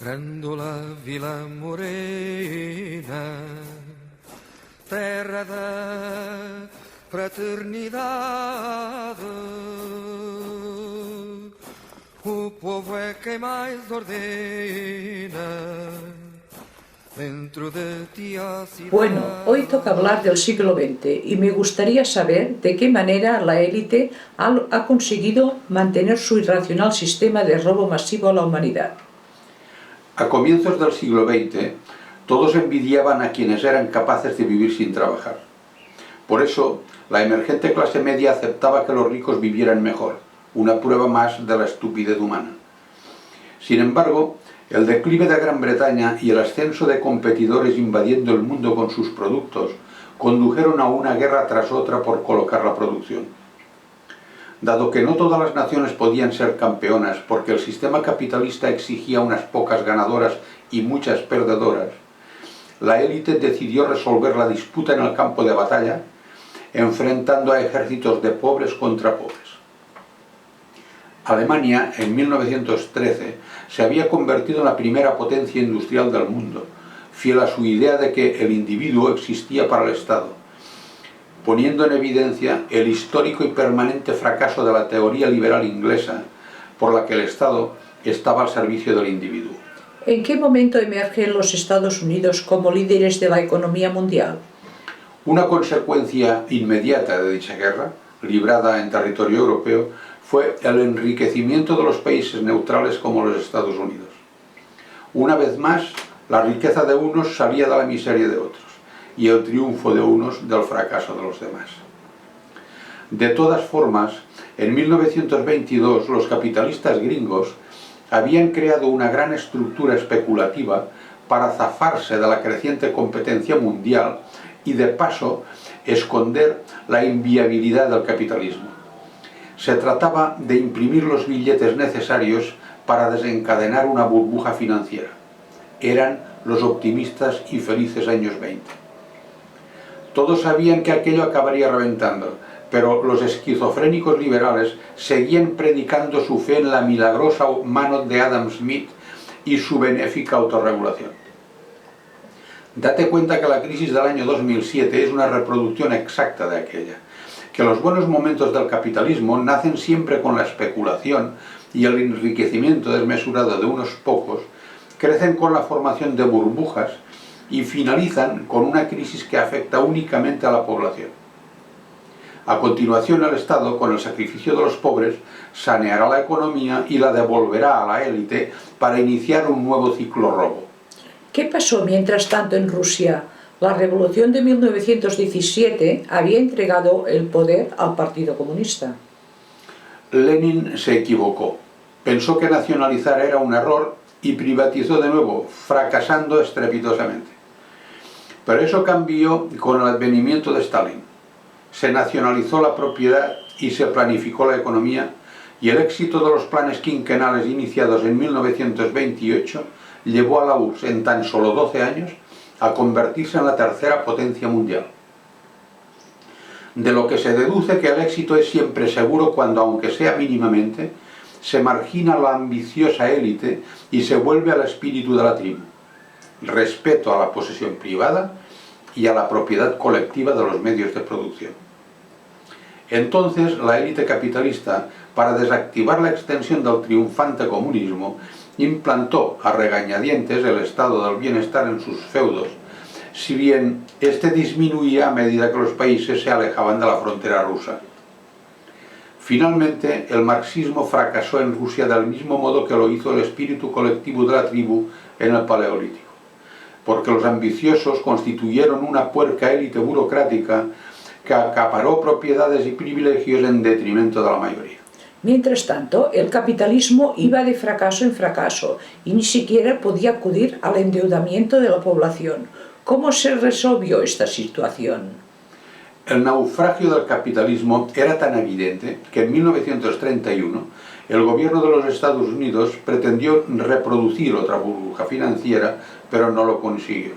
Grândola Vila Morena, terra da fraternidade, o povo é quem mais ordena dentro de ti a cidade. Bueno, hoy toca hablar del siglo XX y me gustaría saber de qué manera la élite ha conseguido mantener su irracional sistema de robo masivo a la humanidad. A comienzos del siglo XX, todos envidiaban a quienes eran capaces de vivir sin trabajar. Por eso, la emergente clase media aceptaba que los ricos vivieran mejor, una prueba más de la estupidez humana. Sin embargo, el declive de Gran Bretaña y el ascenso de competidores invadiendo el mundo con sus productos condujeron a una guerra tras otra por colocar la producción. Dado que no todas las naciones podían ser campeonas porque el sistema capitalista exigía unas pocas ganadoras y muchas perdedoras, la élite decidió resolver la disputa en el campo de batalla, enfrentando a ejércitos de pobres contra pobres. Alemania, en 1913, se había convertido en la primera potencia industrial del mundo, fiel a su idea de que el individuo existía para el Estado, poniendo en evidencia el histórico y permanente fracaso de la teoría liberal inglesa, por la que el Estado estaba al servicio del individuo. ¿En qué momento emergen los Estados Unidos como líderes de la economía mundial? Una consecuencia inmediata de dicha guerra, librada en territorio europeo, fue el enriquecimiento de los países neutrales como los Estados Unidos. Una vez más, la riqueza de unos salía de la miseria de otros, y el triunfo de unos del fracaso de los demás. De todas formas, en 1922 los capitalistas gringos habían creado una gran estructura especulativa para zafarse de la creciente competencia mundial y de paso esconder la inviabilidad del capitalismo. Se trataba de imprimir los billetes necesarios para desencadenar una burbuja financiera. Eran los optimistas y felices años 20. Todos sabían que aquello acabaría reventando, pero los esquizofrénicos liberales seguían predicando su fe en la milagrosa mano de Adam Smith y su benéfica autorregulación. Date cuenta que la crisis del año 2007 es una reproducción exacta de aquella, que los buenos momentos del capitalismo nacen siempre con la especulación y el enriquecimiento desmesurado de unos pocos, crecen con la formación de burbujas y finalizan con una crisis que afecta únicamente a la población. A continuación, el Estado, con el sacrificio de los pobres, saneará la economía y la devolverá a la élite para iniciar un nuevo ciclo robo. ¿Qué pasó mientras tanto en Rusia? La revolución de 1917 había entregado el poder al Partido Comunista. Lenin se equivocó. Pensó que nacionalizar era un error y privatizó de nuevo, fracasando estrepitosamente. Pero eso cambió con el advenimiento de Stalin. Se nacionalizó la propiedad y se planificó la economía, y el éxito de los planes quinquenales iniciados en 1928 llevó a la URSS en tan solo 12 años a convertirse en la tercera potencia mundial. De lo que se deduce que el éxito es siempre seguro cuando, aunque sea mínimamente, se margina la ambiciosa élite y se vuelve al espíritu de la tribu. Respeto a la posesión privada y a la propiedad colectiva de los medios de producción. Entonces, la élite capitalista, para desactivar la extensión del triunfante comunismo, implantó a regañadientes el estado del bienestar en sus feudos, si bien este disminuía a medida que los países se alejaban de la frontera rusa. Finalmente, el marxismo fracasó en Rusia del mismo modo que lo hizo el espíritu colectivo de la tribu en el Paleolítico, porque los ambiciosos constituyeron una puerca élite burocrática que acaparó propiedades y privilegios en detrimento de la mayoría. Mientras tanto, el capitalismo iba de fracaso en fracaso y ni siquiera podía acudir al endeudamiento de la población. ¿Cómo se resolvió esta situación? El naufragio del capitalismo era tan evidente que en 1931 el gobierno de los Estados Unidos pretendió reproducir otra burbuja financiera, pero no lo consiguió.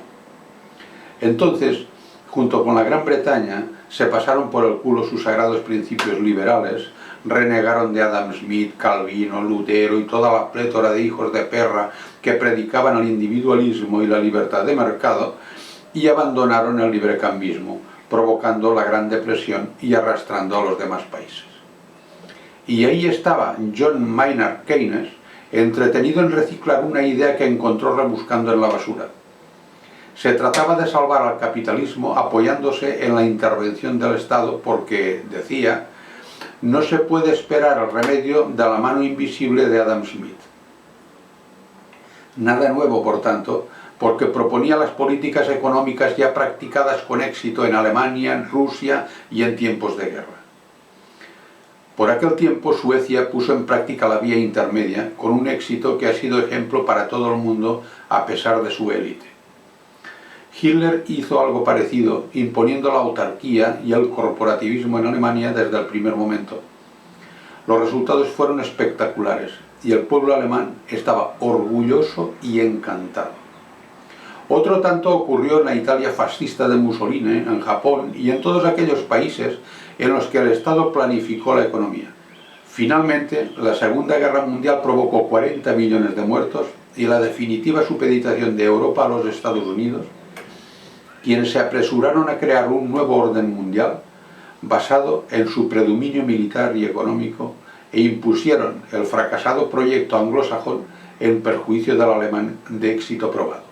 Entonces, junto con la Gran Bretaña, se pasaron por el culo sus sagrados principios liberales, renegaron de Adam Smith, Calvino, Lutero y toda la plétora de hijos de perra que predicaban el individualismo y la libertad de mercado, y abandonaron el librecambismo, provocando la Gran Depresión y arrastrando a los demás países. Y ahí estaba John Maynard Keynes, entretenido en reciclar una idea que encontró rebuscando en la basura. Se trataba de salvar al capitalismo apoyándose en la intervención del Estado porque, decía, no se puede esperar el remedio de la mano invisible de Adam Smith. Nada nuevo, por tanto, porque proponía las políticas económicas ya practicadas con éxito en Alemania, en Rusia y en tiempos de guerra. Por aquel tiempo Suecia puso en práctica la vía intermedia con un éxito que ha sido ejemplo para todo el mundo a pesar de su élite. Hitler hizo algo parecido, imponiendo la autarquía y el corporativismo en Alemania desde el primer momento. Los resultados fueron espectaculares y el pueblo alemán estaba orgulloso y encantado. Otro tanto ocurrió en la Italia fascista de Mussolini, en Japón y en todos aquellos países en los que el Estado planificó la economía. Finalmente, la Segunda Guerra Mundial provocó 40 millones de muertos y la definitiva supeditación de Europa a los Estados Unidos, quienes se apresuraron a crear un nuevo orden mundial basado en su predominio militar y económico e impusieron el fracasado proyecto anglosajón en perjuicio del alemán de éxito probado.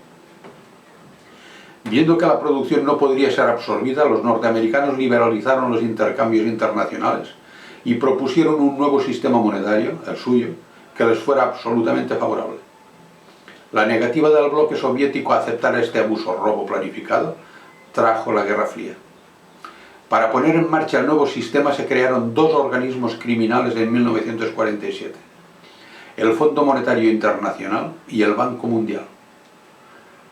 Viendo que la producción no podría ser absorbida, los norteamericanos liberalizaron los intercambios internacionales y propusieron un nuevo sistema monetario, el suyo, que les fuera absolutamente favorable. La negativa del bloque soviético a aceptar este abuso-robo planificado trajo la Guerra Fría. Para poner en marcha el nuevo sistema se crearon dos organismos criminales en 1947, el Fondo Monetario Internacional y el Banco Mundial,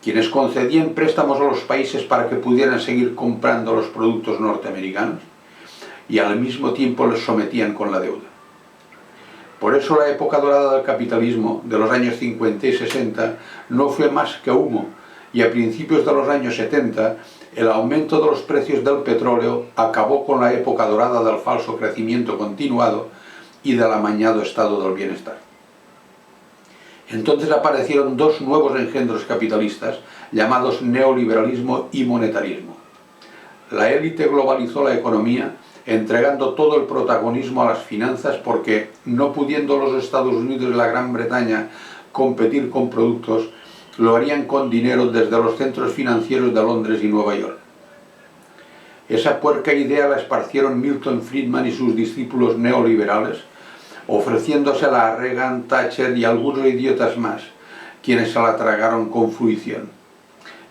quienes concedían préstamos a los países para que pudieran seguir comprando los productos norteamericanos y al mismo tiempo les sometían con la deuda. Por eso la época dorada del capitalismo de los años 50 y 60 no fue más que humo, y a principios de los años 70 el aumento de los precios del petróleo acabó con la época dorada del falso crecimiento continuado y del amañado estado del bienestar. Entonces aparecieron dos nuevos engendros capitalistas llamados neoliberalismo y monetarismo. La élite globalizó la economía entregando todo el protagonismo a las finanzas porque, no pudiendo los Estados Unidos y la Gran Bretaña competir con productos, lo harían con dinero desde los centros financieros de Londres y Nueva York. Esa puerca idea la esparcieron Milton Friedman y sus discípulos neoliberales, ofreciéndosela a Reagan, Thatcher y algunos idiotas más, quienes se la tragaron con fruición.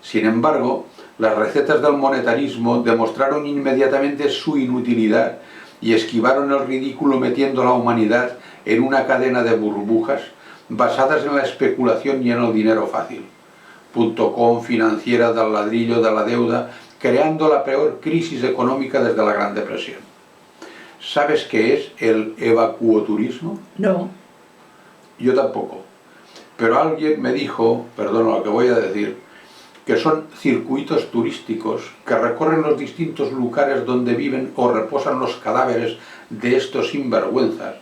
Sin embargo, las recetas del monetarismo demostraron inmediatamente su inutilidad y esquivaron el ridículo metiendo a la humanidad en una cadena de burbujas basadas en la especulación y en el dinero fácil. .com, financiera, del ladrillo, de la deuda, creando la peor crisis económica desde la Gran Depresión. ¿Sabes qué es el evacuoturismo? No. Yo tampoco. Pero alguien me dijo, perdón lo que voy a decir, que son circuitos turísticos que recorren los distintos lugares donde viven o reposan los cadáveres de estos sinvergüenzas,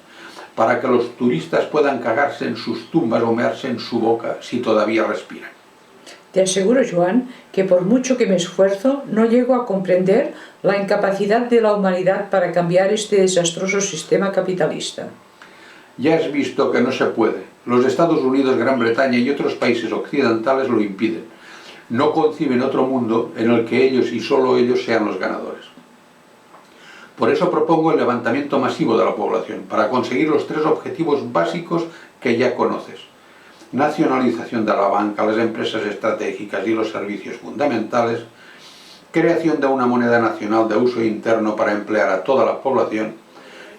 para que los turistas puedan cagarse en sus tumbas o mearse en su boca si todavía respiran. Te aseguro, Joan, que por mucho que me esfuerzo, no llego a comprender la incapacidad de la humanidad para cambiar este desastroso sistema capitalista. Ya has visto que no se puede. Los Estados Unidos, Gran Bretaña y otros países occidentales lo impiden. No conciben otro mundo en el que ellos y solo ellos sean los ganadores. Por eso propongo el levantamiento masivo de la población, para conseguir los tres objetivos básicos que ya conoces: nacionalización de la banca, las empresas estratégicas y los servicios fundamentales, creación de una moneda nacional de uso interno para emplear a toda la población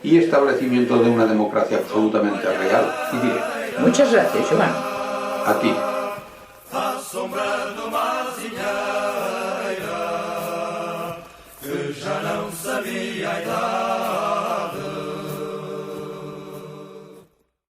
y establecimiento de una democracia absolutamente real y directa. Muchas gracias, Joan. A ti. Que já não sabia a idade.